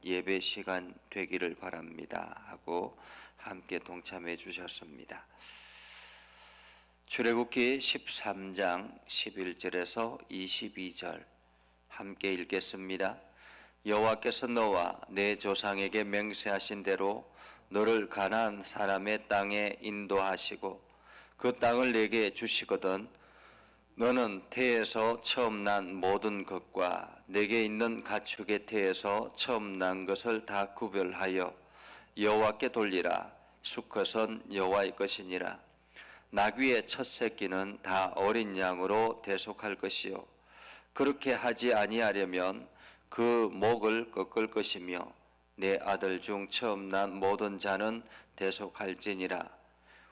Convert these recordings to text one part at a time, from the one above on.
예배 시간 되기를 바랍니다 하고 함께 동참해 주셨습니다. 출애굽기 13장 11절에서 22절 함께 읽겠습니다. 여호와께서 너와 내 조상에게 맹세하신 대로 너를 가나안 사람의 땅에 인도하시고 그 땅을 내게 주시거든 너는 태에서 처음 난 모든 것과 내게 있는 가축의 태에서 처음 난 것을 다 구별하여 여호와께 돌리라. 수컷은 여호와의 것이니라. 나귀의 첫 새끼는 다 어린 양으로 대속할 것이요 그렇게 하지 아니하려면 그 목을 꺾을 것이며 내 아들 중 처음 난 모든 자는 대속할지니라.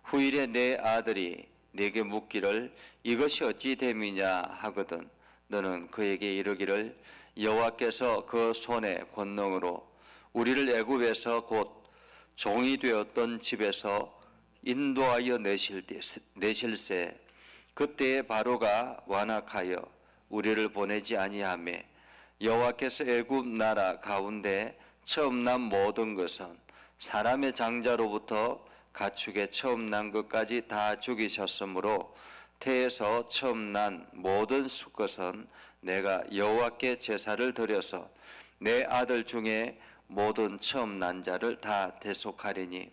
후일에 내 아들이 내게 묻기를 이것이 어찌 됨이냐 하거든 너는 그에게 이르기를 여호와께서 그 손의 권능으로 우리를 애굽에서 곧 종이 되었던 집에서 인도하여 내실세 그때에 바로가 완악하여 우리를 보내지 아니하며 여호와께서 애굽 나라 가운데 처음 난 모든 것은 사람의 장자로부터 가축의 처음 난 것까지 다 죽이셨으므로 태에서 처음 난 모든 수컷은 내가 여호와께 제사를 드려서 내 아들 중에 모든 처음 난 자를 다 대속하리니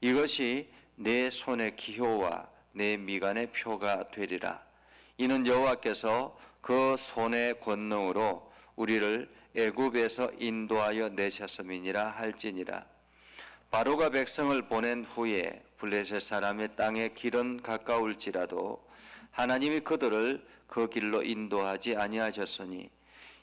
이것이 내 손의 기호와 내 미간의 표가 되리라. 이는 여호와께서 그 손의 권능으로 우리를 애굽에서 인도하여 내셨음이니라 할지니라. 바로가 백성을 보낸 후에 블레셋 사람의 땅의 길은 가까울지라도 하나님이 그들을 그 길로 인도하지 아니하셨으니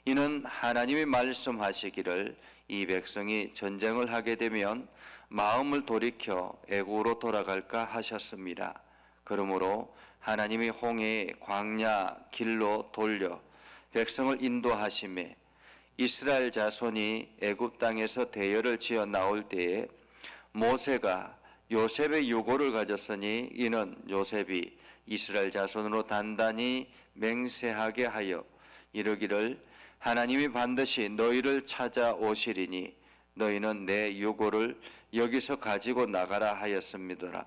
이는 하나님이 말씀하시기를 이 백성이 전쟁을 하게 되면 마음을 돌이켜 애굽으로 돌아갈까 하셨습니다. 그러므로 하나님이 홍해의 광야 길로 돌려 백성을 인도하시매 이스라엘 자손이 애굽 땅에서 대열을 지어 나올 때에 모세가 요셉의 유고를 가졌으니 이는 요셉이 이스라엘 자손으로 단단히 맹세하게 하여 이르기를 하나님이 반드시 너희를 찾아오시리니 너희는 내 유고를 여기서 가지고 나가라 하였습니다.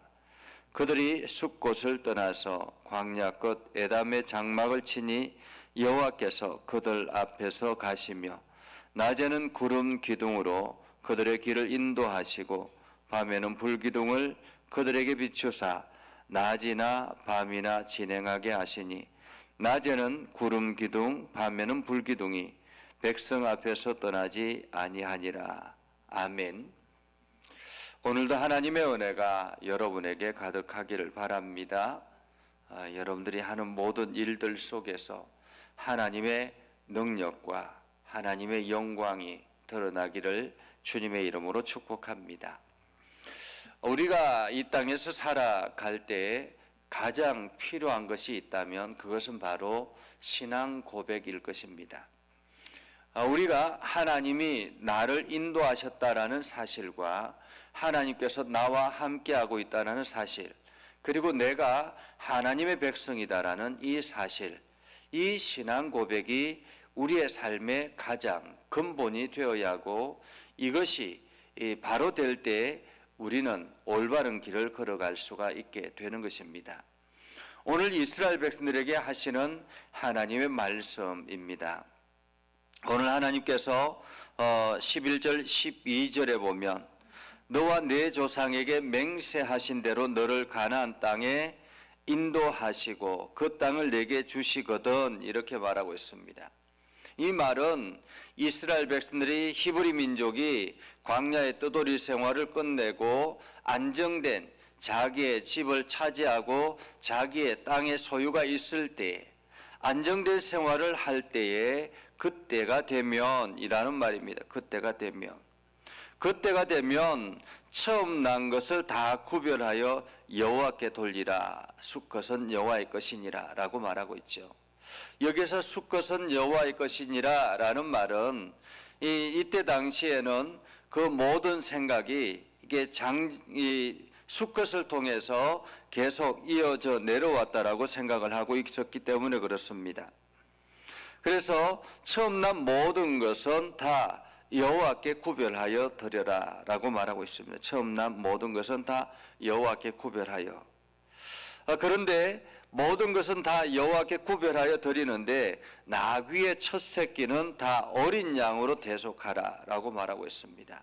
그들이 숲곳을 떠나서 광야 끝 에담의 장막을 치니 여호와께서 그들 앞에서 가시며 낮에는 구름 기둥으로 그들의 길을 인도하시고 밤에는 불기둥을 그들에게 비추사 낮이나 밤이나 진행하게 하시니 낮에는 구름 기둥 밤에는 불기둥이 백성 앞에서 떠나지 아니하니라. 아멘. 오늘도 하나님의 은혜가 여러분에게 가득하기를 바랍니다. 여러분들이 하는 모든 일들 속에서 하나님의 능력과 하나님의 영광이 드러나기를 주님의 이름으로 축복합니다. 우리가 이 땅에서 살아갈 때 가장 필요한 것이 있다면 그것은 바로 신앙 고백일 것입니다. 우리가 하나님이 나를 인도하셨다라는 사실과 하나님께서 나와 함께하고 있다는 사실, 그리고 내가 하나님의 백성이다라는 이 사실, 이 신앙 고백이 우리의 삶의 가장 근본이 되어야 하고 이것이 바로 될 때 우리는 올바른 길을 걸어갈 수가 있게 되는 것입니다. 오늘 이스라엘 백성들에게 하시는 하나님의 말씀입니다. 오늘 하나님께서 11절 12절에 보면 너와 내 조상에게 맹세하신 대로 너를 가나안 땅에 인도하시고 그 땅을 내게 주시거든 이렇게 말하고 있습니다. 이 말은 이스라엘 백성들이 히브리 민족이 광야의 뜨돌이 생활을 끝내고 안정된 자기의 집을 차지하고 자기의 땅의 소유가 있을 때 안정된 생활을 할 때에 그때가 되면이라는 말입니다. 그때가 되면 처음 난 것을 다 구별하여 여호와께 돌리라. 수컷은 여호와의 것이니라 라고 말하고 있죠. 여기서 수컷은 여호와의 것이니라 라는 말은 이때 당시에는 그 모든 생각이 이게 수컷을 통해서 계속 이어져 내려왔다라고 생각을 하고 있었기 때문에 그렇습니다. 그래서 처음 난 모든 것은 다 여호와께 구별하여 드려라 라고 말하고 있습니다. 처음 난 모든 것은 다 여호와께 구별하여. 그런데 모든 것은 다 여호와께 구별하여 드리는데 나귀의 첫 새끼는 다 어린 양으로 대속하라 라고 말하고 있습니다.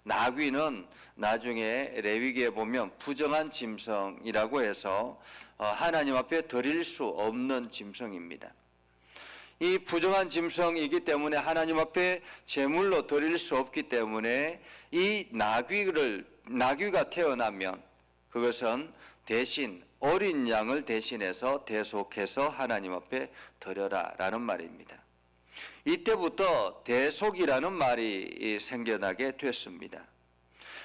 나귀는 나중에 레위기에 보면 부정한 짐승이라고 해서 하나님 앞에 드릴 수 없는 짐승입니다. 이 부정한 짐승이기 때문에 하나님 앞에 제물로 드릴 수 없기 때문에 이 나귀가 태어나면 그것은 대신 어린 양을 대신해서 대속해서 하나님 앞에 드려라 라는 말입니다. 이때부터 대속이라는 말이 생겨나게 됐습니다.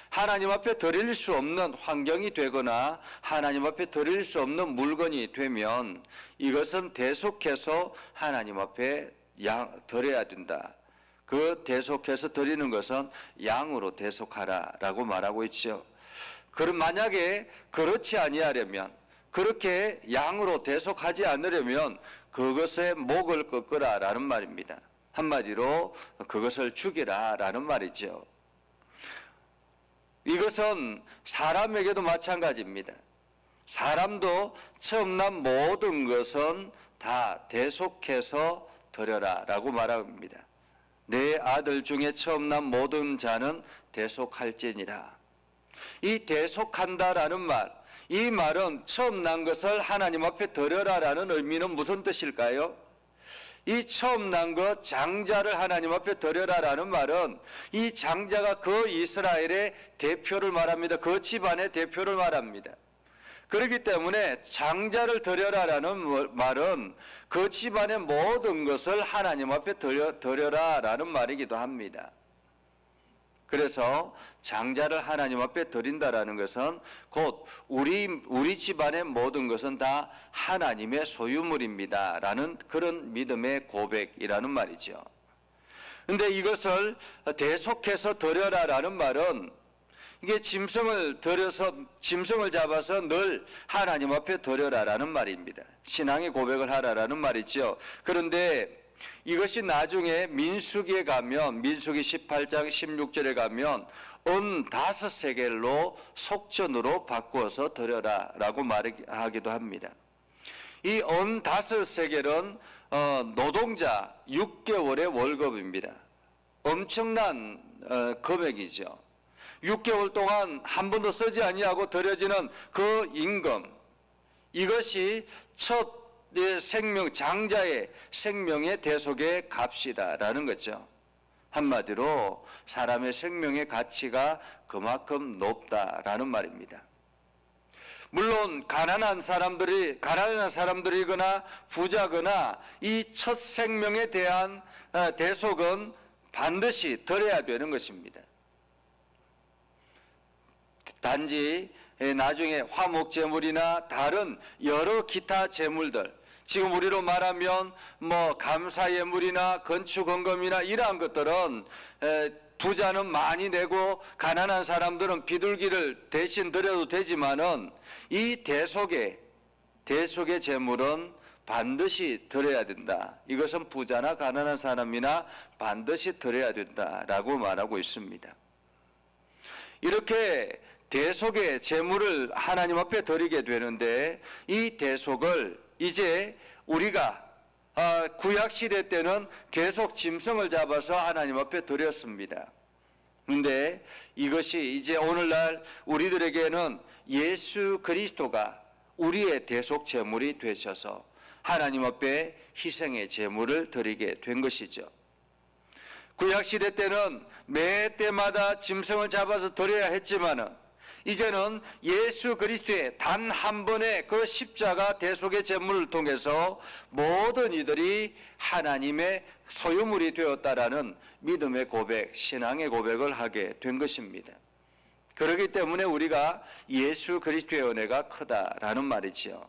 하나님 앞에 드릴 수 없는 환경이 되거나 하나님 앞에 드릴 수 없는 물건이 되면 이것은 대속해서 하나님 앞에 드려야 된다. 그 대속해서 드리는 것은 양으로 대속하라라고 말하고 있죠. 그럼 만약에 그렇지 아니하려면, 그렇게 양으로 대속하지 않으려면 그것의 목을 꺾으라라는 말입니다. 한마디로 그것을 죽이라라는 말이죠. 이것은 사람에게도 마찬가지입니다. 사람도 처음 난 모든 것은 다 대속해서 드려라라고 말합니다. 내 아들 중에 처음 난 모든 자는 대속할지니라. 이 대속한다라는 말, 이 말은 처음 난 것을 하나님 앞에 드려라라는 의미는 무슨 뜻일까요? 이 처음 난 것 장자를 하나님 앞에 드려라라는 말은 이 장자가 그 이스라엘의 대표를 말합니다. 그 집안의 대표를 말합니다. 그렇기 때문에 장자를 드려라라는 말은 그 집안의 모든 것을 하나님 앞에 드려라라는 말이기도 합니다. 그래서 장자를 하나님 앞에 드린다라는 것은 곧 우리 집안의 모든 것은 다 하나님의 소유물입니다 라는 그런 믿음의 고백이라는 말이죠. 그런데 이것을 대속해서 드려라라는 말은 이게 짐승을 잡아서 늘 하나님 앞에 드려라라는 말입니다. 신앙의 고백을 하라라는 말이죠. 그런데 이것이 나중에 민수기에 가면, 민수기 18장 16절에 가면 은 5세겔로 속전으로 바꾸어서 드려라라고 말하기도 합니다. 이 은 5세겔은 노동자 6개월의 월급입니다. 엄청난 금액이죠. 6개월 동안 한 번도 쓰지 아니하고 드려지는 그 임금, 이것이 첫 장자의 생명의 대속의 값이다라는 거죠. 한마디로 사람의 생명의 가치가 그만큼 높다라는 말입니다. 물론 가난한 사람들이거나 부자거나 이 첫 생명에 대한 대속은 반드시 드려야 되는 것입니다. 단지 나중에 화목제물이나 다른 여러 기타 제물들, 지금 우리로 말하면 감사예물이나 건축헌금이나 이러한 것들은 부자는 많이 내고 가난한 사람들은 비둘기를 대신 드려도 되지만은 이 대속의 제물은 반드시 드려야 된다. 이것은 부자나 가난한 사람이나 반드시 드려야 된다라고 말하고 있습니다. 이렇게 대속의 제물을 하나님 앞에 드리게 되는데 이 대속을 이제 우리가 구약시대 때는 계속 짐승을 잡아서 하나님 앞에 드렸습니다. 그런데 이것이 이제 오늘날 우리들에게는 예수 그리스도가 우리의 대속 제물이 되셔서 하나님 앞에 희생의 제물을 드리게 된 것이죠. 구약시대 때는 매 때마다 짐승을 잡아서 드려야 했지만은 이제는 예수 그리스도의 단 한 번의 그 십자가 대속의 제물을 통해서 모든 이들이 하나님의 소유물이 되었다라는 믿음의 고백, 신앙의 고백을 하게 된 것입니다. 그렇기 때문에 우리가 예수 그리스도의 은혜가 크다라는 말이지요.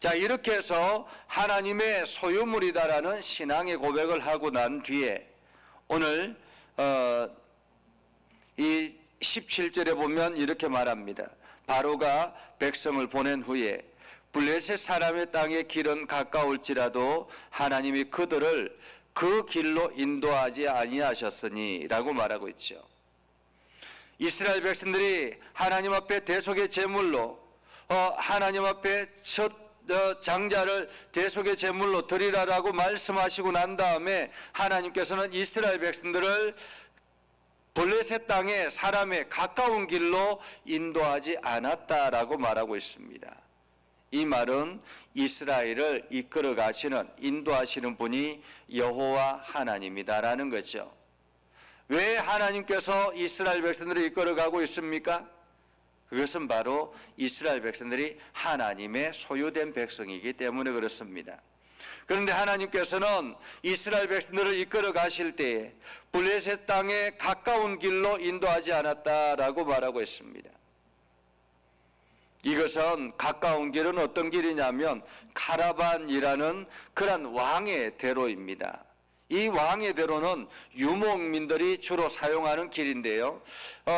자, 이렇게 해서 하나님의 소유물이다라는 신앙의 고백을 하고 난 뒤에 오늘 이 17절에 보면 이렇게 말합니다. 바로가 백성을 보낸 후에 블레셋 사람의 땅의 길은 가까울지라도 하나님이 그들을 그 길로 인도하지 아니하셨으니라고 말하고 있죠. 이스라엘 백성들이 하나님 앞에 대속의 제물로 하나님 앞에 첫 장자를 대속의 제물로 드리라라고 말씀하시고 난 다음에 하나님께서는 이스라엘 백성들을 블레셋 땅의 사람의 가까운 길로 인도하지 않았다라고 말하고 있습니다. 이 말은 이스라엘을 이끌어 가시는, 인도하시는 분이 여호와 하나님이다라는 거죠. 왜 하나님께서 이스라엘 백성들을 이끌어 가고 있습니까? 그것은 바로 이스라엘 백성들이 하나님의 소유된 백성이기 때문에 그렇습니다. 그런데 하나님께서는 이스라엘 백성들을 이끌어 가실 때에 블레셋 땅에 가까운 길로 인도하지 않았다라고 말하고 있습니다. 이것은 가까운 길은 어떤 길이냐면 카라반이라는 그런 왕의 대로입니다. 이 왕의 대로는 유목민들이 주로 사용하는 길인데요.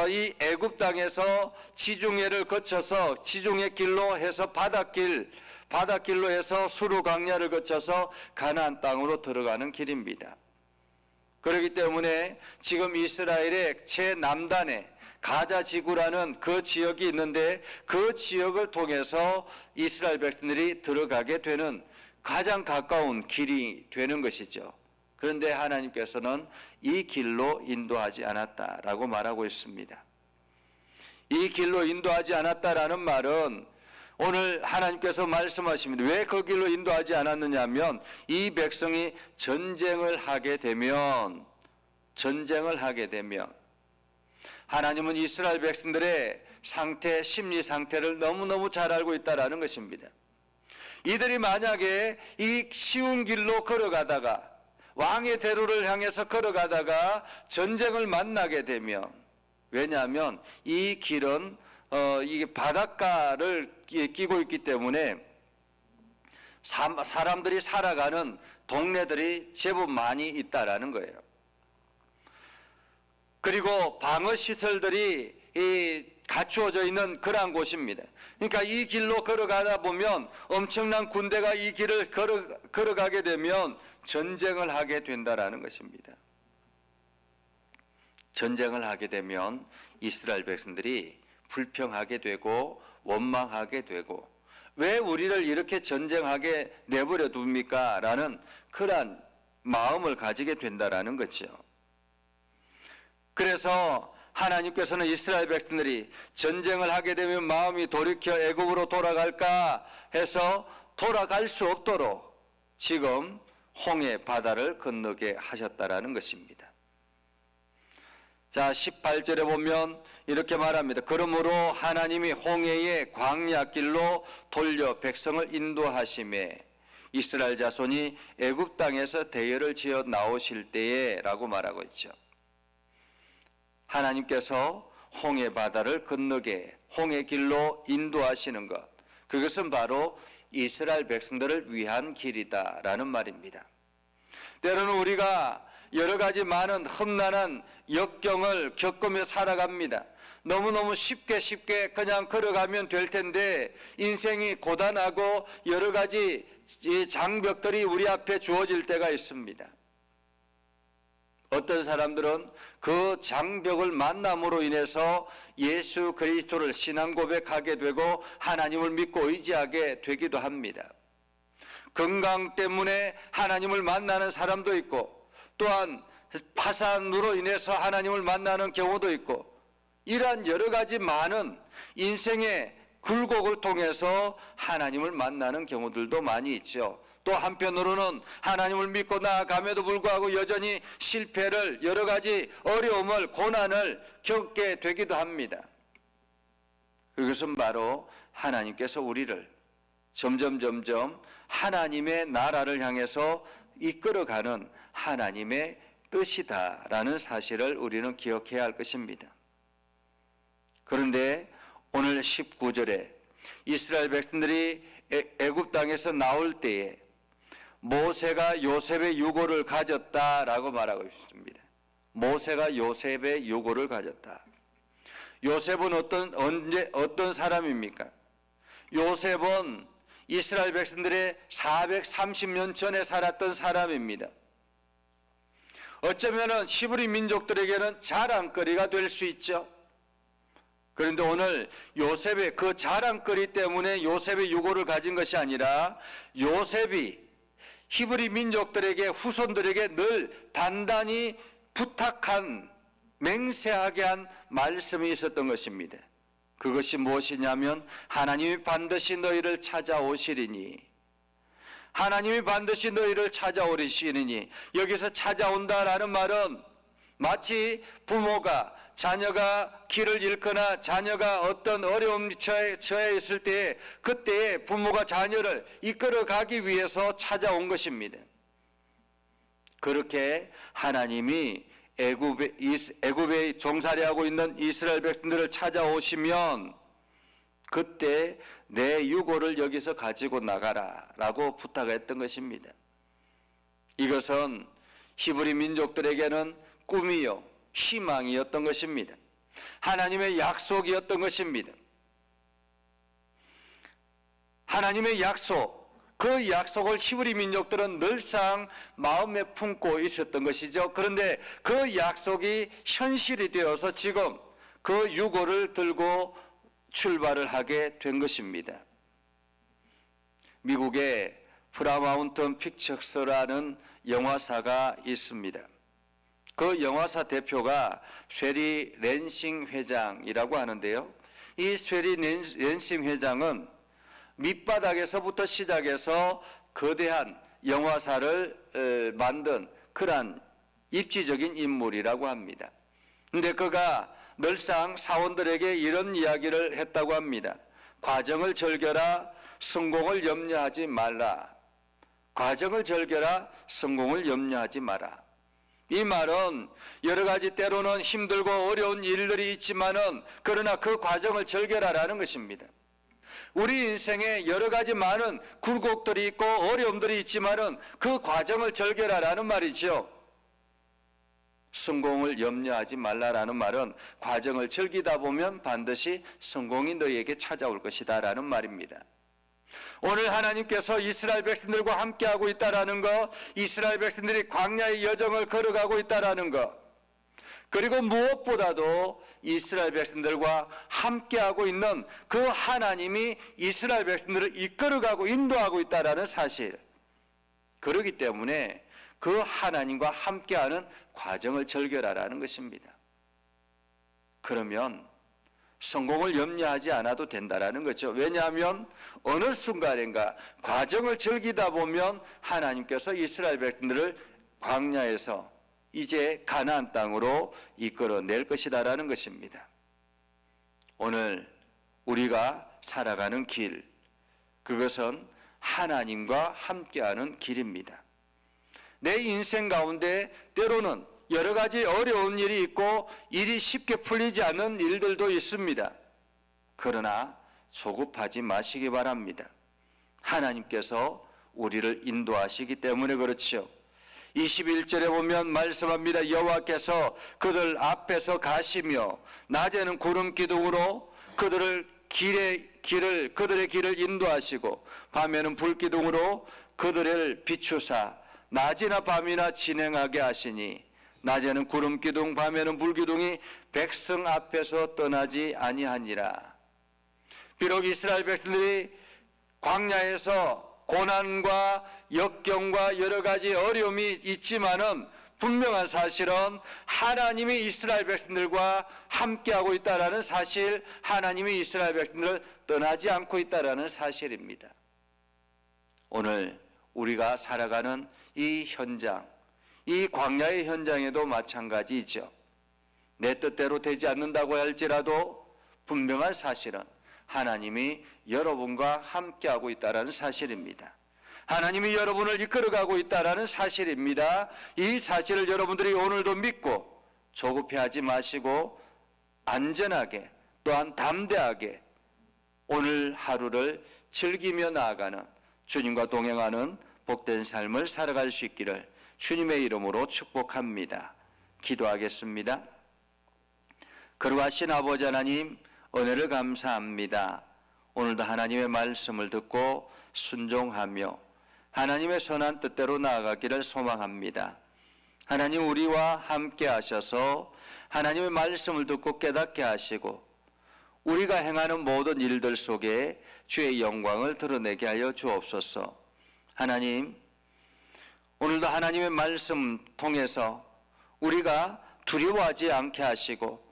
이 애굽 땅에서 지중해를 거쳐서 지중해 길로 해서 바닷길로 해서 수르 강야를 거쳐서 가나안 땅으로 들어가는 길입니다. 그렇기 때문에 지금 이스라엘의 최남단에 가자 지구라는 그 지역이 있는데 그 지역을 통해서 이스라엘 백성들이 들어가게 되는 가장 가까운 길이 되는 것이죠. 그런데 하나님께서는 이 길로 인도하지 않았다라고 말하고 있습니다. 이 길로 인도하지 않았다라는 말은 오늘 하나님께서 말씀하십니다. 왜 그 길로 인도하지 않았느냐 하면 이 백성이 전쟁을 하게 되면 하나님은 이스라엘 백성들의 상태, 심리 상태를 너무너무 잘 알고 있다라는 것입니다. 이들이 만약에 이 쉬운 길로 걸어가다가 왕의 대로를 향해서 걸어가다가 전쟁을 만나게 되면, 왜냐하면 이 길은 이게 바닷가를 끼고 있기 때문에 사람들이 살아가는 동네들이 제법 많이 있다라는 거예요. 그리고 방어 시설들이 갖추어져 있는 그러한 곳입니다. 그러니까 이 길로 걸어가다 보면 엄청난 군대가 이 길을 걸어가게 되면 전쟁을 하게 된다라는 것입니다. 전쟁을 하게 되면 이스라엘 백성들이 불평하게 되고 원망하게 되고 왜 우리를 이렇게 전쟁하게 내버려 둡니까? 라는 그러한 마음을 가지게 된다라는 거죠. 그래서 하나님께서는 이스라엘 백성들이 전쟁을 하게 되면 마음이 돌이켜 애굽으로 돌아갈까 해서 돌아갈 수 없도록 지금 홍해 바다를 건너게 하셨다라는 것입니다. 자, 18절에 보면 이렇게 말합니다. 그러므로 하나님이 홍해의 광야길로 돌려 백성을 인도하심에 이스라엘 자손이 애굽 땅에서 대열을 지어 나오실 때에 라고 말하고 있죠. 하나님께서 홍해 바다를 건너게 홍해 길로 인도하시는 것, 그것은 바로 이스라엘 백성들을 위한 길이다라는 말입니다. 때로는 우리가 여러 가지 많은 험난한 역경을 겪으며 살아갑니다. 너무너무 쉽게 그냥 걸어가면 될 텐데 인생이 고단하고 여러 가지 장벽들이 우리 앞에 주어질 때가 있습니다. 어떤 사람들은 그 장벽을 만남으로 인해서 예수 그리스도를 신앙 고백하게 되고 하나님을 믿고 의지하게 되기도 합니다. 건강 때문에 하나님을 만나는 사람도 있고 또한 파산으로 인해서 하나님을 만나는 경우도 있고 이러한 여러 가지 많은 인생의 굴곡을 통해서 하나님을 만나는 경우들도 많이 있죠. 또 한편으로는 하나님을 믿고 나아감에도 불구하고 여전히 실패를, 여러 가지 어려움을, 고난을 겪게 되기도 합니다. 그것은 바로 하나님께서 우리를 점점 하나님의 나라를 향해서 이끌어가는 하나님의 뜻이다라는 사실을 우리는 기억해야 할 것입니다. 그런데 오늘 19절에 이스라엘 백성들이 애굽 땅에서 나올 때에 모세가 요셉의 유고를 가졌다라고 말하고 있습니다. 모세가 요셉의 유고를 가졌다. 요셉은 어떤 사람입니까? 요셉은 이스라엘 백성들의 430년 전에 살았던 사람입니다. 어쩌면은 히브리 민족들에게는 자랑거리가 될 수 있죠. 그런데 오늘 요셉의 그 자랑거리 때문에 요셉의 유고를 가진 것이 아니라 요셉이 히브리 민족들에게 후손들에게 늘 단단히 부탁한 맹세하게 한 말씀이 있었던 것입니다. 그것이 무엇이냐면 하나님이 반드시 너희를 찾아오시리니, 하나님이 반드시 너희를 찾아오시리니, 여기서 찾아온다라는 말은 마치 부모가 자녀가 길을 잃거나 자녀가 어떤 어려움 처해 있을 때 그때에 부모가 자녀를 이끌어 가기 위해서 찾아온 것입니다. 그렇게 하나님이 애굽에 종살이하고 있는 이스라엘 백성들을 찾아오시면 그때 내 유고를 여기서 가지고 나가라 라고 부탁했던 것입니다. 이것은 히브리 민족들에게는 꿈이요 희망이었던 것입니다. 하나님의 약속이었던 것입니다. 하나님의 약속, 그 약속을 히브리 민족들은 늘상 마음에 품고 있었던 것이죠. 그런데 그 약속이 현실이 되어서 지금 그 유고를 들고 출발을 하게 된 것입니다. 미국의 프라마운튼 픽처스라는 영화사가 있습니다. 그 영화사 대표가 쉐리 랜싱 회장이라고 하는데요. 이 쉐리 랜싱 회장은 밑바닥에서부터 시작해서 거대한 영화사를 만든 그러한 입지적인 인물이라고 합니다. 그런데 그가 늘상 사원들에게 이런 이야기를 했다고 합니다. 과정을 즐겨라, 성공을 염려하지 말라. 과정을 즐겨라, 성공을 염려하지 마라. 이 말은 여러 가지 때로는 힘들고 어려운 일들이 있지만은 그러나 그 과정을 즐겨라라는 것입니다. 우리 인생에 여러 가지 많은 굴곡들이 있고 어려움들이 있지만은 그 과정을 즐겨라라는 말이죠. 성공을 염려하지 말라라는 말은 과정을 즐기다 보면 반드시 성공이 너희에게 찾아올 것이다 라는 말입니다. 오늘 하나님께서 이스라엘 백성들과 함께하고 있다라는 것, 이스라엘 백성들이 광야의 여정을 걸어가고 있다라는 것, 그리고 무엇보다도 이스라엘 백성들과 함께하고 있는 그 하나님이 이스라엘 백성들을 이끌어가고 인도하고 있다라는 사실, 그렇기 때문에 그 하나님과 함께하는 과정을 즐겨라라는 것입니다. 그러면 성공을 염려하지 않아도 된다라는 거죠. 왜냐하면 어느 순간인가 과정을 즐기다 보면 하나님께서 이스라엘 백성들을 광야에서 이제 가나안 땅으로 이끌어낼 것이다라는 것입니다. 오늘 우리가 살아가는 길, 그것은 하나님과 함께하는 길입니다. 내 인생 가운데 때로는 여러 가지 어려운 일이 있고 일이 쉽게 풀리지 않는 일들도 있습니다. 그러나 조급하지 마시기 바랍니다. 하나님께서 우리를 인도하시기 때문에 그렇지요. 21절에 보면 말씀합니다. 여호와께서 그들 앞에서 가시며 낮에는 구름 기둥으로 그들의 길을 인도하시고 밤에는 불 기둥으로 그들을 비추사 낮이나 밤이나 진행하게 하시니 낮에는 구름 기둥 밤에는 불 기둥이 백성 앞에서 떠나지 아니하니라. 비록 이스라엘 백성들이 광야에서 고난과 역경과 여러 가지 어려움이 있지만은 분명한 사실은 하나님이 이스라엘 백성들과 함께하고 있다라는 사실, 하나님이 이스라엘 백성들을 떠나지 않고 있다라는 사실입니다. 오늘 우리가 살아가는 이 현장, 이 광야의 현장에도 마찬가지이죠. 내 뜻대로 되지 않는다고 할지라도 분명한 사실은 하나님이 여러분과 함께하고 있다는 사실입니다. 하나님이 여러분을 이끌어가고 있다는 사실입니다. 이 사실을 여러분들이 오늘도 믿고 조급해하지 마시고 안전하게 또한 담대하게 오늘 하루를 즐기며 나아가는 주님과 동행하는 복된 삶을 살아갈 수 있기를 주님의 이름으로 축복합니다. 기도하겠습니다. 거룩하신 아버지 하나님, 은혜를 감사합니다. 오늘도 하나님의 말씀을 듣고 순종하며 하나님의 선한 뜻대로 나아가기를 소망합니다. 하나님 우리와 함께 하셔서 하나님의 말씀을 듣고 깨닫게 하시고 우리가 행하는 모든 일들 속에 주의 영광을 드러내게 하여 주옵소서. 하나님, 오늘도 하나님의 말씀 통해서 우리가 두려워하지 않게 하시고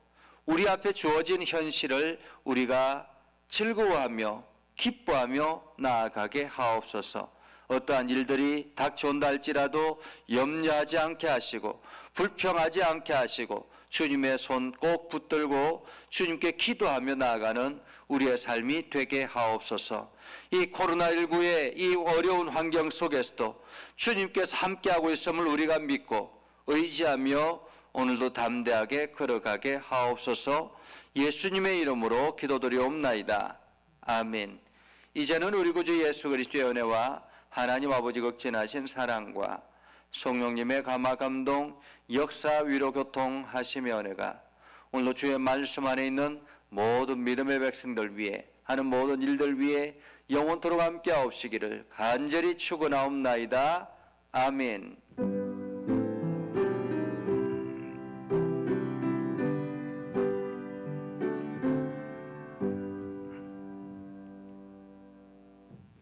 우리 앞에 주어진 현실을 우리가 즐거워하며 기뻐하며 나아가게 하옵소서. 어떠한 일들이 닥쳐온다 할지라도 염려하지 않게 하시고 불평하지 않게 하시고 주님의 손 꼭 붙들고 주님께 기도하며 나아가는 우리의 삶이 되게 하옵소서. 이 코로나19의 이 어려운 환경 속에서도 주님께서 함께하고 있음을 우리가 믿고 의지하며 오늘도 담대하게 걸어가게 하옵소서. 예수님의 이름으로 기도드리옵나이다. 아멘. 이제는 우리 구주 예수 그리스도의 은혜와 하나님 아버지 극진하신 사랑과 성령님의 감화 감동 역사 위로 교통하심의 은혜가 오늘도 주의 말씀 안에 있는 모든 믿음의 백성들 위해 하는 모든 일들 위해 영원토록 함께 하옵시기를 간절히 축원하옵나이다. 아멘.